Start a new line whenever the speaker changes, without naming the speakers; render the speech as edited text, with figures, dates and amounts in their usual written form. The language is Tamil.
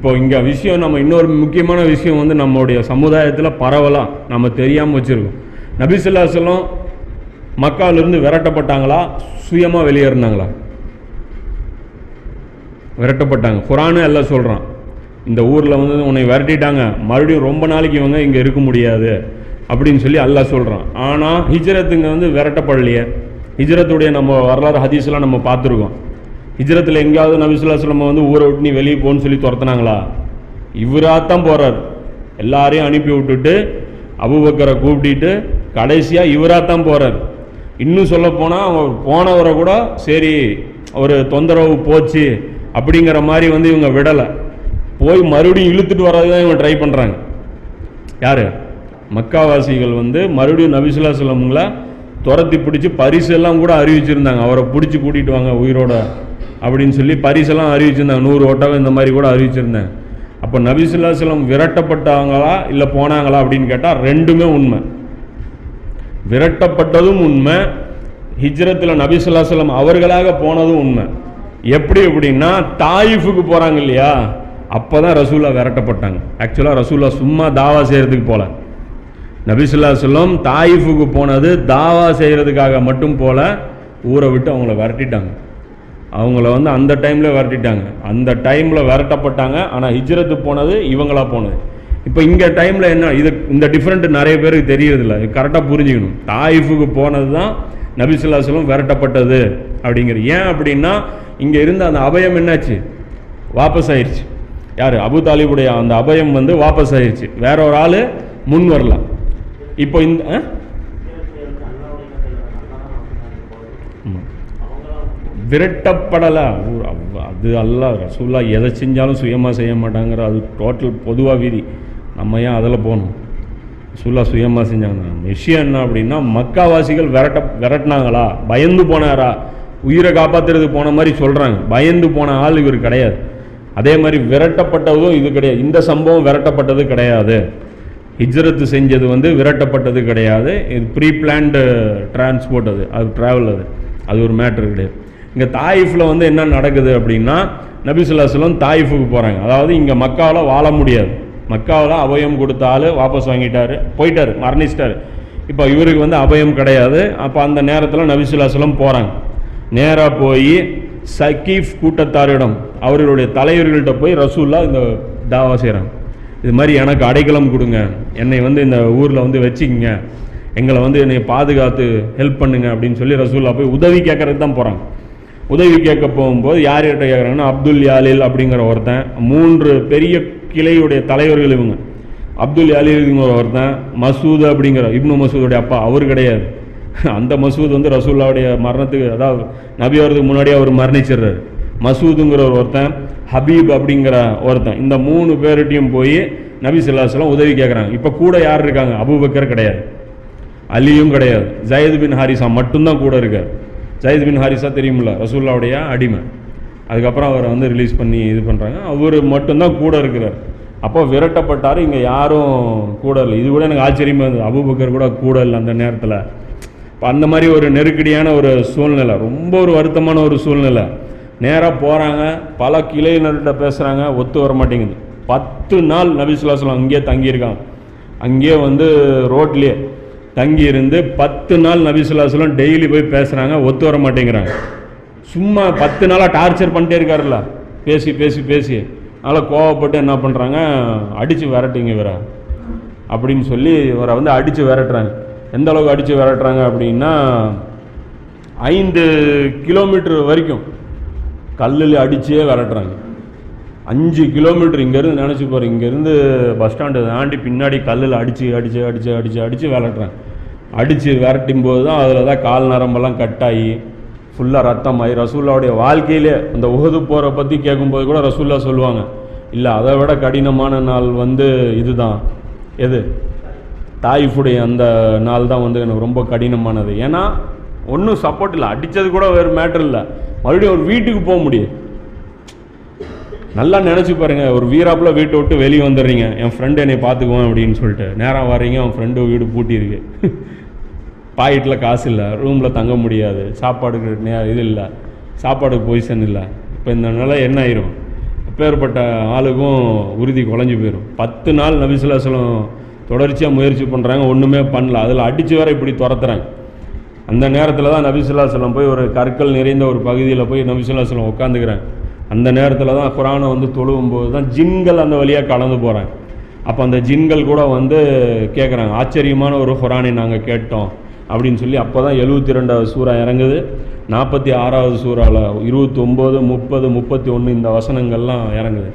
இப்போ இங்கே விஷயம் நம்ம இன்னொரு முக்கியமான விஷயம் வந்து நம்மளுடைய சமுதாயத்தில் பரவலாம் நம்ம தெரியாமல் வச்சுருக்கோம். நபி ஸல்லல்லாஹு அலைஹி வஸல்லம் மக்காவிலிருந்து விரட்டப்பட்டாங்களா, சுயமாக வெளியேறினாங்களா? விரட்டப்பட்டாங்க. குர்ஆனே எல்லாம் சொல்கிறான், இந்த ஊரில் வந்து உன்னை விரட்டிட்டாங்க, மறுபடியும் ரொம்ப நாளைக்கு இவங்க இங்கே இருக்க முடியாது அப்படின்னு சொல்லி அல்லாஹ் சொல்கிறான். ஆனால் ஹிஜ்ரத்துங்க வந்து விரட்டப்படலையே. ஹிஜ்ரத்துடைய நம்ம வரலாறு ஹதீஸ்லாம் நம்ம பார்த்துருக்கோம். ஹிஜ்ரத்தில் எங்கேயாவது நபி ஸல்லல்லாஹு அலைஹி வஸல்லம் வந்து ஊரை விட்டு நீ வெளியே போன்னு சொல்லி துரத்துனாங்களா? இவராத்தான் போகிறார். எல்லாரையும் அனுப்பி விட்டுட்டு அபூபக்கரை கூப்பிட்டு கடைசியாக இவராத்தான் போகிறார். இன்னும் சொல்ல போனால் அவர் போனவரை கூட சரி ஒரு தொந்தரவு போச்சு அப்படிங்கிற மாதிரி வந்து இவங்க விடலை. போய் மறுபடியும் இழுத்துட்டு வர்றது தான் இவங்க ட்ரை பண்ணுறாங்க. யார்? மக்காவாசிகள் வந்து மறுபடியும் நபி ஸல்லல்லாஹு அலைஹி வஸல்லம்ல துரத்தி பிடிச்சி பரிசெல்லாம் கூட அறிவிச்சிருந்தாங்க. அவரை பிடிச்சி கூட்டிகிட்டு வாங்க உயிரோட அப்படின்னு சொல்லி பரிசெல்லாம் அறிவிச்சிருந்தாங்க. 100 ஒட்டகம் இந்த மாதிரி கூட அறிவிச்சிருந்தாங்க. அப்போ நபி ஸல்லல்லாஹு அலைஹி வஸல்லம் விரட்டப்பட்டாங்களா இல்லை போனாங்களா அப்படின்னு கேட்டால் ரெண்டுமே உண்மை. விரட்டப்பட்டதும் உண்மை, ஹிஜ்ரத்தில் நபி ஸல்லல்லாஹு அலைஹி வஸல்லம் அவர்களாக போனதும் உண்மை. எப்படி அப்படின்னா தாயிஃபுக்கு போகிறாங்க இல்லையா, அப்போ தான் ரசூலா விரட்டப்பட்டாங்க. ஆக்சுவலாக ரசூலா சும்மா தாவா செய்கிறதுக்கு போல. நபி ஸல்லல்லாஹு அலைஹி வஸல்லம் தாயிஃபுக்கு போனது தாவா செய்கிறதுக்காக மட்டும் போல, ஊரை விட்டு அவங்கள விரட்டிட்டாங்க. அவங்கள வந்து அந்த டைமில் விரட்டிட்டாங்க. அந்த டைமில் விரட்டப்பட்டாங்க. ஆனால் ஹிஜ்ரத்து போனது இவங்களா போனது. இப்போ இங்கே டைமில் என்ன இது, இந்த டிஃப்ரெண்ட் நிறைய பேருக்கு தெரியறதில்ல. கரெக்டாக புரிஞ்சுக்கணும். தாயிஃபுக்கு போனது தான் நபி ஸல்லல்லாஹு அலைஹி வஸல்லம் விரட்டப்பட்டது அப்படிங்கிறது. ஏன் அப்படின்னா இங்கே இருந்த அந்த அபயம் என்னாச்சு, வாபஸ் ஆயிடுச்சு. யார்? அபூ தாலிபுடைய அந்த அபயம் வந்து வாபஸ் ஆயிடுச்சு. வேற ஒரு ஆள் முன் வரலாம். இப்போ இந்த விரட்டப்படலை அது அல்லாஹ் ரசூலுல்லாஹ் எதை செஞ்சாலும் சுயமாக செய்ய மாட்டாங்கிற அது டோட்டல் பொதுவாக விதி. நம்ம ஏன் அதில் போகணும்? ரசூலுல்லாஹ் சுயமாக செஞ்சாங்க. விஷயம் என்ன அப்படின்னா மக்காவாசிகள் விரட்டினாங்களா, பயந்து போனாரா, உயிரை காப்பாற்றுறதுக்கு போன மாதிரி சொல்கிறாங்க. பயந்து போன ஆள் இவர் கிடையாது. அதே மாதிரி விரட்டப்பட்டதும் இது கிடையாது. இந்த சம்பவம் விரட்டப்பட்டது கிடையாது. ஹிஜ்ரத்து செஞ்சது வந்து விரட்டப்பட்டது கிடையாது. இது ப்ரீ பிளான்டு டிரான்ஸ்போர்ட். அது ட்ராவல். அது ஒரு மேட்ரு கிடையாது. இங்கே தாயிஃபில் வந்து என்ன நடக்குது அப்படின்னா நபி ஸல்லல்லாஹு அலைஹி வஸல்லம் தாயிஃபுக்கு போகிறாங்க. அதாவது இங்கே மக்காவில் வாழ முடியாது. மக்காவில் அபயம் கொடுத்த ஆள் வாபஸ் வாங்கிட்டார், போயிட்டார், மரணிச்சிட்டார். இப்போ இவருக்கு வந்து அபயம் கிடையாது. அப்போ அந்த நேரத்தில் நபி ஸல்லல்லாஹு அலைஹி வஸல்லம் போகிறாங்க. நேராக போய் சகீஃப் கூட்டத்தாரிடம் அவர்களுடைய தலைவர்கள்ட்ட போய் ரசூலுல்லாஹ் இந்த தாவா செய்கிறாங்க. இது மாதிரி எனக்கு அடைக்கலம் கொடுங்க, என்னை வந்து இந்த ஊரில் வந்து வச்சுக்கிங்க, எங்களை வந்து என்னை பாதுகாத்து ஹெல்ப் பண்ணுங்க அப்படின்னு சொல்லி ரசூலுல்லாஹ் போய் உதவி கேட்கறதுக்கு தான் போகிறாங்க. உதவி கேட்க போகும்போது யார்கிட்ட கேட்குறாங்கன்னா அப்துல் யாலில் அப்படிங்கிற ஒருத்தன், 3 பெரிய கிளையுடைய தலைவர்கள் இவங்க. அப்துல் யாலில்ங்கிற ஒருத்தன், மசூத் அப்படிங்கிற இப்னு மசூதுடைய அப்பா, அவர் கிடையாது. அந்த மசூத் வந்து ரசூலுல்லாஹ்வுடைய மரணத்துக்கு, அதாவது நபி அவருக்கு முன்னாடியே அவர் மரணிச்சிடுறாரு. மசூதுங்கிற ஒருத்தன், ஹபீப் அப்படிங்கிற ஒருத்தன், இந்த 3 பேர்கிட்டையும் போய் நபி ஸல்லல்லாஹு அலைஹி வஸல்லம் உதவி கேட்குறாங்க. இப்போ கூட யார் இருக்காங்க? அபூபக்கர் கிடையாது, அலியும் கிடையாது, ஜயத் பின் ஹாரிசா மட்டும்தான் கூட இருக்கார். ஜயத் பின் ஹாரிசா தெரியுமில்ல, ரசூலுல்லாஹ்வுடைய அடிமை. அதுக்கப்புறம் அவரை வந்து ரிலீஸ் பண்ணி இது பண்ணுறாங்க. அவர் மட்டும்தான் கூட இருக்கிறார். அப்போ விரட்டப்பட்டார். இங்கே யாரும் கூட இல்லை. இது கூட எனக்கு ஆச்சரியமாக இருந்தது. அபூபக்கர் கூட இல்லை அந்த நேரத்தில். இப்போ அந்த மாதிரி ஒரு நெருக்கடியான ஒரு சூழ்நிலை, ரொம்ப ஒரு வருத்தமான ஒரு சூழ்நிலை. நேராக போகிறாங்க, பல கிளையினர்கிட்ட பேசுகிறாங்க, ஒத்து வர மாட்டேங்குது. 10 நாள் நபி ஸல்லல்லாஹு அலைஹி வஸல்லம் அங்கேயே தங்கியிருக்காங்க. அங்கேயே வந்து ரோட்லேயே தங்கி இருந்து 10 நாள் நபி ஸல்லல்லாஹு அலைஹி வஸல்லம் டெய்லி போய் பேசுகிறாங்க, ஒத்து வர மாட்டேங்கிறாங்க. சும்மா 10 நாளாக டார்ச்சர் பண்ணிட்டே இருக்காருல்ல, பேசி பேசி பேசி. அதனால் கோவப்பட்டு என்ன பண்ணுறாங்க, அடித்து விரட்டுங்க இவரை அப்படின்னு சொல்லி இவரை வந்து அடித்து விரட்டுறாங்க. எந்த அளவுக்கு அடித்து விரட்டுறாங்க அப்படின்னா 5 கிலோமீட்டர் வரைக்கும் கல்லில் அடிச்சே விரட்டுறாங்க. 5 கிலோமீட்டர் இங்கேருந்து நினச்சி போகிறேன், இங்கேருந்து பஸ் ஸ்டாண்டு தாண்டி பின்னாடி கல்லில் அடித்து அடித்து அடித்து அடித்து அடித்து விரட்டுறாங்க. அடித்து விரட்டும் போது தான் அதில் தான் கால் நரம்பெல்லாம் கட்டாகி ஃபுல்லாக ரத்தமாகி ரசூலுல்லாஹ்வுடைய வாழ்க்கையிலே அந்த உஹது போரை பற்றி கேட்கும்போது கூட ரசூலுல்லாஹ் சொல்லுவாங்க, இல்லை அதை விட கடினமான நாள் வந்து இதுதான். எது? தாயிஃபுடைய அந்த நாள் தான் வந்து எனக்கு ரொம்ப கடினமானது. ஏன்னா ஒன்றும் சப்போர்ட் இல்லை, அடித்தது கூட வேறு மேட்டர் இல்லை, மறுபடியும் ஒரு வீட்டுக்கு போக முடியும். நல்லா நினச்சி பாருங்கள், ஒரு வீராப்பில் வீட்டை விட்டு வெளியே வந்துடுறீங்க, என் ஃப்ரெண்டு என்னை பார்த்துக்குவேன் அப்படின்னு சொல்லிட்டு நேராக வர்றீங்க, அவன் ஃப்ரெண்டு வீடு பூட்டியிருக்கு, பாக்கெட்டில் காசு இல்லை, ரூமில் தங்க முடியாது, சாப்பாடுக்கு இது இல்லை, சாப்பாடுக்கு பொசிஷன் இல்லை. இப்போ இந்த நிலை என்ன ஆயிரும்? இப்போ அப்பேற்பட்ட ஆளுக்கும் உறுதி குலைஞ்சி போயிடும். 10 நாள் நபி ஸல்லல்லாஹு அலைஹி வஸல்லம் தொடர்ச்சியாக முயற்சி பண்ணுறாங்க, ஒன்றுமே பண்ணல. அதில் அடித்து வர இப்படி துரத்துறாங்க. அந்த நேரத்தில் தான் நபி ஸல்லல்லாஹு அலைஹி வஸல்லம் போய் ஒரு கற்கள் நிறைந்த ஒரு பகுதியில் போய் நபி ஸல்லல்லாஹு அலைஹி வஸல்லம் உட்காந்துக்கிறாங்க. அந்த நேரத்தில் தான் குரானை வந்து தொழுவும்போது தான் ஜின்கள் அந்த வழியாக கலந்து போகிறாங்க. அப்போ அந்த ஜின்கள் கூட வந்து கேட்குறாங்க, ஆச்சரியமான ஒரு குரானை நாங்கள் கேட்டோம் அப்படின்னு சொல்லி. அப்போ தான் 72வது சூறா இறங்குது. 46வது சூறாவில் 29, 30, 31 இந்த வசனங்கள்லாம் இறங்குது.